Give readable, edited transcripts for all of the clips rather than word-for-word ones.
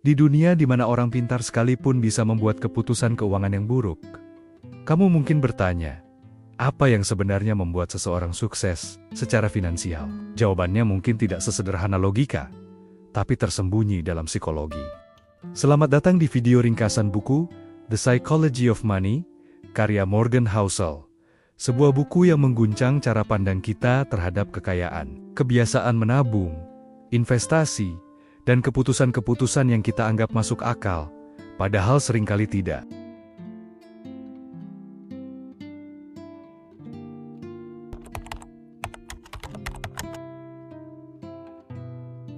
Di dunia di mana orang pintar sekalipun bisa membuat keputusan keuangan yang buruk, kamu mungkin bertanya, apa yang sebenarnya membuat seseorang sukses secara finansial? Jawabannya mungkin tidak sesederhana logika, tapi tersembunyi dalam psikologi. Selamat datang di video ringkasan buku The Psychology of Money, karya Morgan Housel. Sebuah buku yang mengguncang cara pandang kita terhadap kekayaan, kebiasaan menabung, investasi, dan keputusan-keputusan yang kita anggap masuk akal, padahal seringkali tidak.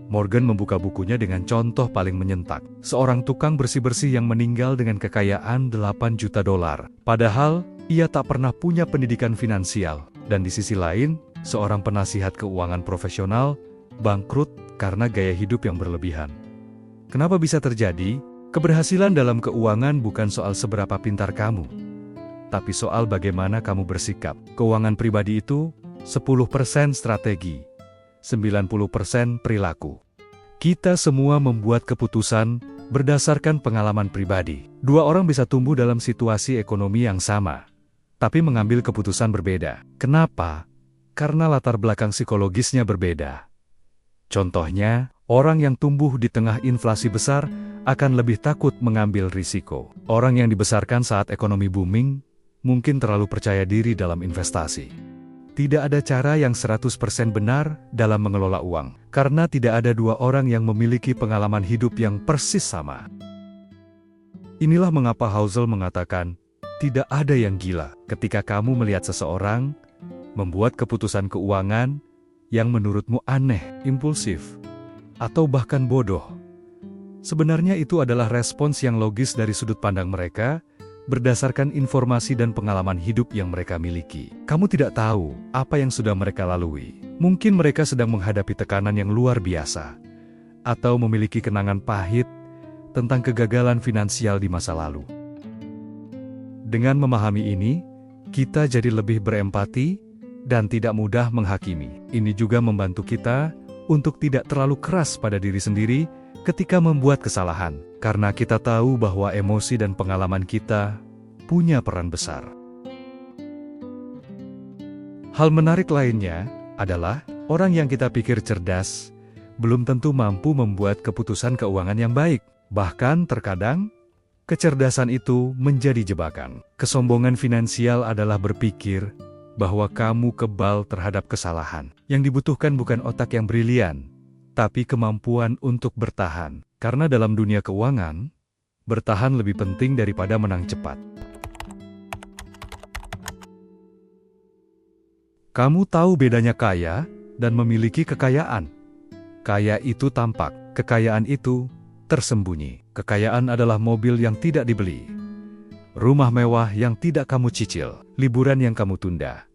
Morgan membuka bukunya dengan contoh paling menyentak. Seorang tukang bersih-bersih yang meninggal dengan kekayaan $8 juta. Padahal, ia tak pernah punya pendidikan finansial. Dan di sisi lain, seorang penasihat keuangan profesional bangkrut karena gaya hidup yang berlebihan. Kenapa bisa terjadi? Keberhasilan dalam keuangan bukan soal seberapa pintar kamu, tapi soal bagaimana kamu bersikap. Keuangan pribadi itu 10% strategi, 90% perilaku. Kita semua membuat keputusan berdasarkan pengalaman pribadi. Dua orang bisa tumbuh dalam situasi ekonomi yang sama, tapi mengambil keputusan berbeda. Kenapa? Karena latar belakang psikologisnya berbeda. Contohnya, orang yang tumbuh di tengah inflasi besar akan lebih takut mengambil risiko. Orang yang dibesarkan saat ekonomi booming mungkin terlalu percaya diri dalam investasi. Tidak ada cara yang 100% benar dalam mengelola uang, karena tidak ada dua orang yang memiliki pengalaman hidup yang persis sama. Inilah mengapa Housel mengatakan, tidak ada yang gila ketika kamu melihat seseorang membuat keputusan keuangan yang menurutmu aneh, impulsif, atau bahkan bodoh. Sebenarnya itu adalah respons yang logis dari sudut pandang mereka, berdasarkan informasi dan pengalaman hidup yang mereka miliki. Kamu tidak tahu apa yang sudah mereka lalui. Mungkin mereka sedang menghadapi tekanan yang luar biasa, atau memiliki kenangan pahit tentang kegagalan finansial di masa lalu. Dengan memahami ini, kita jadi lebih berempati dan tidak mudah menghakimi. Ini juga membantu kita untuk tidak terlalu keras pada diri sendiri ketika membuat kesalahan, karena kita tahu bahwa emosi dan pengalaman kita punya peran besar. Hal menarik lainnya adalah orang yang kita pikir cerdas belum tentu mampu membuat keputusan keuangan yang baik. Bahkan terkadang, kecerdasan itu menjadi jebakan. Kesombongan finansial adalah berpikir bahwa kamu kebal terhadap kesalahan. Yang dibutuhkan bukan otak yang brilian, tapi kemampuan untuk bertahan. Karena dalam dunia keuangan, bertahan lebih penting daripada menang cepat. Kamu tahu bedanya kaya dan memiliki kekayaan. Kaya itu tampak, kekayaan itu tersembunyi. Kekayaan adalah mobil yang tidak dibeli, rumah mewah yang tidak kamu cicil, liburan yang kamu tunda.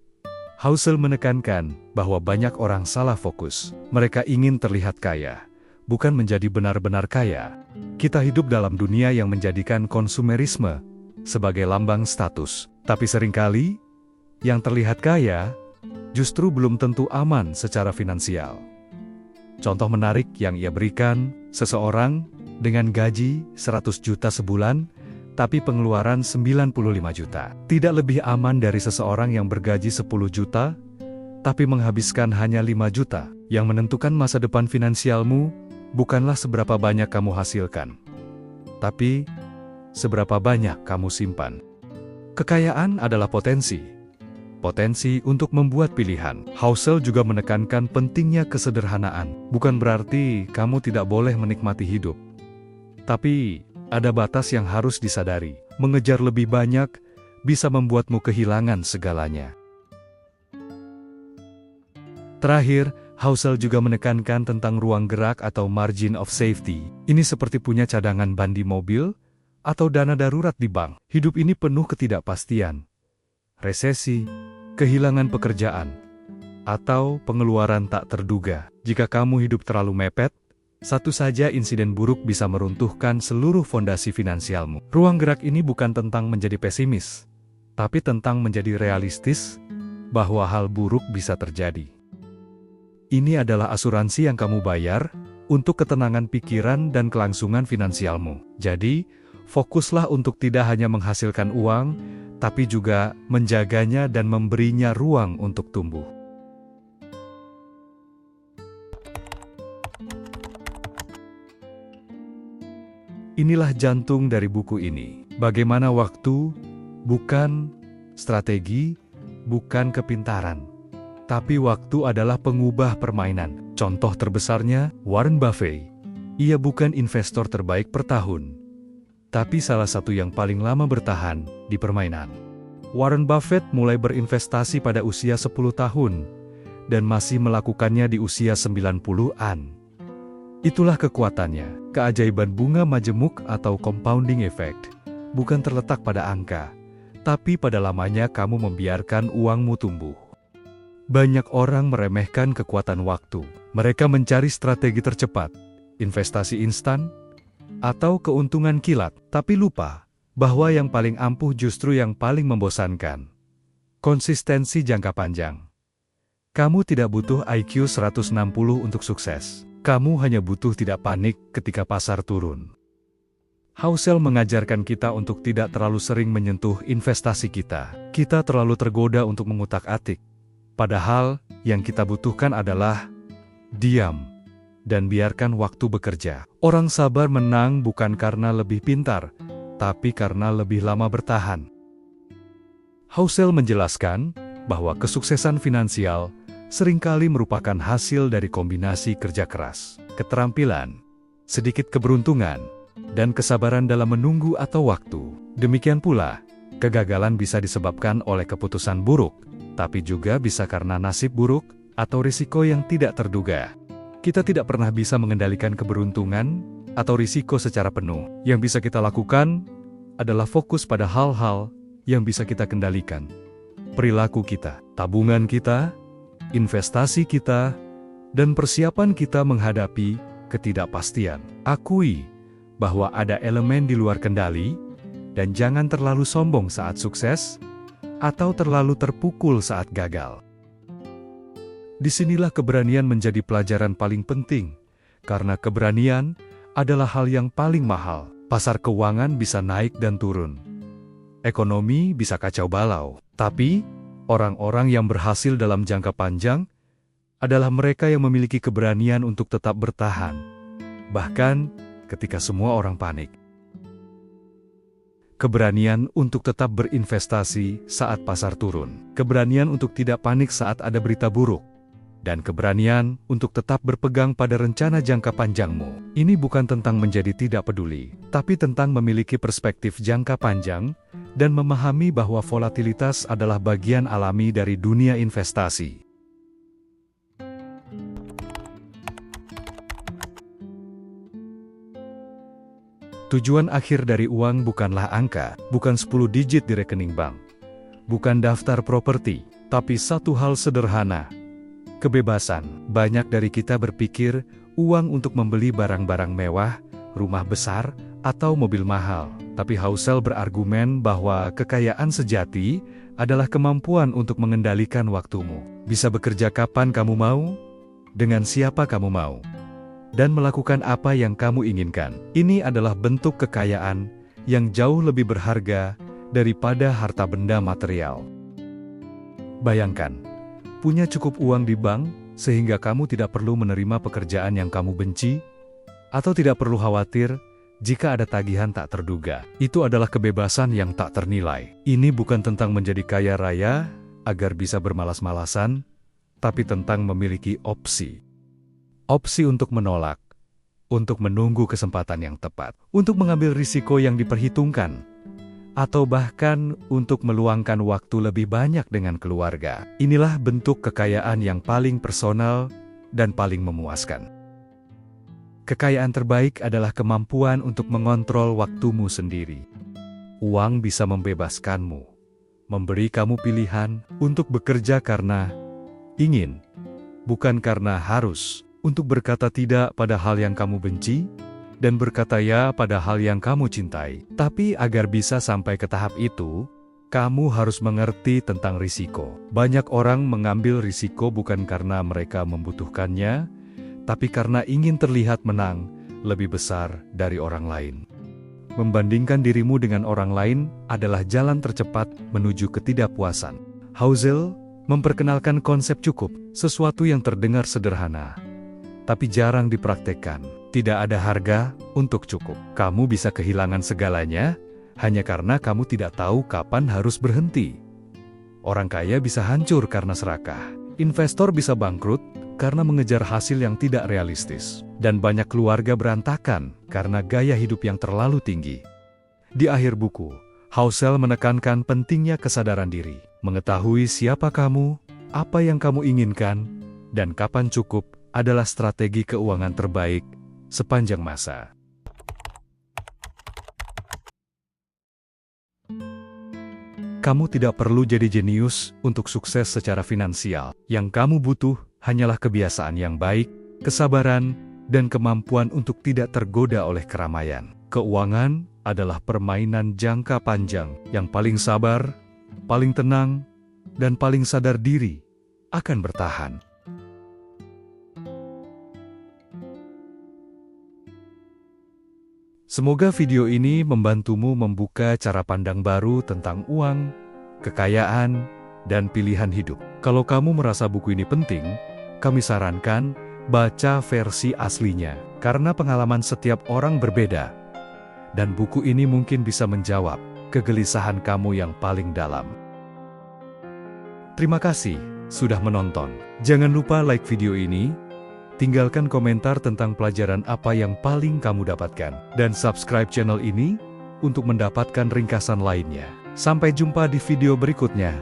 Housel menekankan bahwa banyak orang salah fokus. Mereka ingin terlihat kaya, bukan menjadi benar-benar kaya. Kita hidup dalam dunia yang menjadikan konsumerisme sebagai lambang status. Tapi seringkali, yang terlihat kaya justru belum tentu aman secara finansial. Contoh menarik yang ia berikan, seseorang dengan gaji 100 juta sebulan, tapi pengeluaran 95 juta. Tidak lebih aman dari seseorang yang bergaji 10 juta, tapi menghabiskan hanya 5 juta. Yang menentukan masa depan finansialmu, bukanlah seberapa banyak kamu hasilkan, tapi seberapa banyak kamu simpan. Kekayaan adalah potensi. Potensi untuk membuat pilihan. Housel juga menekankan pentingnya kesederhanaan. Bukan berarti kamu tidak boleh menikmati hidup, tapi ada batas yang harus disadari. Mengejar lebih banyak bisa membuatmu kehilangan segalanya. Terakhir, Housel juga menekankan tentang ruang gerak atau margin of safety. Ini seperti punya cadangan ban di mobil atau dana darurat di bank. Hidup ini penuh ketidakpastian. Resesi, kehilangan pekerjaan, atau pengeluaran tak terduga. Jika kamu hidup terlalu mepet, satu saja insiden buruk bisa meruntuhkan seluruh fondasi finansialmu. Ruang gerak ini bukan tentang menjadi pesimis, tapi tentang menjadi realistis bahwa hal buruk bisa terjadi. Ini adalah asuransi yang kamu bayar untuk ketenangan pikiran dan kelangsungan finansialmu. Jadi, fokuslah untuk tidak hanya menghasilkan uang, tapi juga menjaganya dan memberinya ruang untuk tumbuh. Inilah jantung dari buku ini. Bagaimana waktu bukan strategi, bukan kepintaran, tapi waktu adalah pengubah permainan. Contoh terbesarnya, Warren Buffett. Ia bukan investor terbaik per tahun, tapi salah satu yang paling lama bertahan di permainan. Warren Buffett mulai berinvestasi pada usia 10 tahun, dan masih melakukannya di usia 90-an. Itulah kekuatannya. Keajaiban bunga majemuk atau compounding effect bukan terletak pada angka, tapi pada lamanya kamu membiarkan uangmu tumbuh. Banyak orang meremehkan kekuatan waktu. Mereka mencari strategi tercepat, investasi instan, atau keuntungan kilat, tapi lupa bahwa yang paling ampuh justru yang paling membosankan. Konsistensi jangka panjang. Kamu tidak butuh IQ 160 untuk sukses. Kamu hanya butuh tidak panik ketika pasar turun. Housel mengajarkan kita untuk tidak terlalu sering menyentuh investasi kita. Kita terlalu tergoda untuk mengutak-atik. Padahal, yang kita butuhkan adalah diam dan biarkan waktu bekerja. Orang sabar menang bukan karena lebih pintar, tapi karena lebih lama bertahan. Housel menjelaskan bahwa kesuksesan finansial seringkali merupakan hasil dari kombinasi kerja keras, keterampilan, sedikit keberuntungan, dan kesabaran dalam menunggu atau waktu. Demikian pula, kegagalan bisa disebabkan oleh keputusan buruk, tapi juga bisa karena nasib buruk atau risiko yang tidak terduga. Kita tidak pernah bisa mengendalikan keberuntungan atau risiko secara penuh. Yang bisa kita lakukan adalah fokus pada hal-hal yang bisa kita kendalikan. Perilaku kita, tabungan kita, investasi kita, dan persiapan kita menghadapi ketidakpastian. Akui bahwa ada elemen di luar kendali, dan jangan terlalu sombong saat sukses, atau terlalu terpukul saat gagal. Disinilah keberanian menjadi pelajaran paling penting, karena keberanian adalah hal yang paling mahal. Pasar keuangan bisa naik dan turun. Ekonomi bisa kacau balau, tapi orang-orang yang berhasil dalam jangka panjang adalah mereka yang memiliki keberanian untuk tetap bertahan, bahkan ketika semua orang panik. Keberanian untuk tetap berinvestasi saat pasar turun, keberanian untuk tidak panik saat ada berita buruk, dan keberanian untuk tetap berpegang pada rencana jangka panjangmu. Ini bukan tentang menjadi tidak peduli, tapi tentang memiliki perspektif jangka panjang dan memahami bahwa volatilitas adalah bagian alami dari dunia investasi. Tujuan akhir dari uang bukanlah angka, bukan 10 digit di rekening bank, bukan daftar properti, tapi satu hal sederhana: kebebasan. Banyak dari kita berpikir uang untuk membeli barang-barang mewah, rumah besar, atau mobil mahal. Tapi Housel berargumen bahwa kekayaan sejati adalah kemampuan untuk mengendalikan waktumu. Bisa bekerja kapan kamu mau, dengan siapa kamu mau, dan melakukan apa yang kamu inginkan. Ini adalah bentuk kekayaan yang jauh lebih berharga daripada harta benda material. Bayangkan, punya cukup uang di bank sehingga kamu tidak perlu menerima pekerjaan yang kamu benci, atau tidak perlu khawatir jika ada tagihan tak terduga. Itu adalah kebebasan yang tak ternilai. Ini bukan tentang menjadi kaya raya agar bisa bermalas-malasan, tapi tentang memiliki opsi. Opsi untuk menolak, untuk menunggu kesempatan yang tepat, untuk mengambil risiko yang diperhitungkan, atau bahkan untuk meluangkan waktu lebih banyak dengan keluarga. Inilah bentuk kekayaan yang paling personal dan paling memuaskan. Kekayaan terbaik adalah kemampuan untuk mengontrol waktumu sendiri. Uang bisa membebaskanmu, memberi kamu pilihan untuk bekerja karena ingin, bukan karena harus, untuk berkata tidak pada hal yang kamu benci, dan berkata ya pada hal yang kamu cintai. Tapi agar bisa sampai ke tahap itu, Kamu harus mengerti tentang risiko. Banyak orang mengambil risiko bukan karena mereka membutuhkannya, tapi karena ingin terlihat menang lebih besar dari orang lain. Membandingkan dirimu dengan orang lain adalah jalan tercepat menuju ketidakpuasan. Housel memperkenalkan konsep cukup, sesuatu yang terdengar sederhana, tapi jarang dipraktekkan. Tidak ada harga untuk cukup. Kamu bisa kehilangan segalanya hanya karena kamu tidak tahu kapan harus berhenti. Orang kaya bisa hancur karena serakah. Investor bisa bangkrut karena mengejar hasil yang tidak realistis. Dan banyak keluarga berantakan karena gaya hidup yang terlalu tinggi. Di akhir buku, Housel menekankan pentingnya kesadaran diri. Mengetahui siapa kamu, apa yang kamu inginkan, dan kapan cukup adalah strategi keuangan terbaik sepanjang masa. Kamu tidak perlu jadi jenius untuk sukses secara finansial. Yang kamu butuh hanyalah kebiasaan yang baik, kesabaran, dan kemampuan untuk tidak tergoda oleh keramaian. Keuangan adalah permainan jangka panjang. Yang paling sabar, paling tenang, dan paling sadar diri akan bertahan. Semoga video ini membantumu membuka cara pandang baru tentang uang, kekayaan, dan pilihan hidup. Kalau kamu merasa buku ini penting, kami sarankan baca versi aslinya, karena pengalaman setiap orang berbeda. Dan buku ini mungkin bisa menjawab kegelisahan kamu yang paling dalam. Terima kasih sudah menonton. Jangan lupa like video ini, tinggalkan komentar tentang pelajaran apa yang paling kamu dapatkan, dan subscribe channel ini untuk mendapatkan ringkasan lainnya. Sampai jumpa di video berikutnya.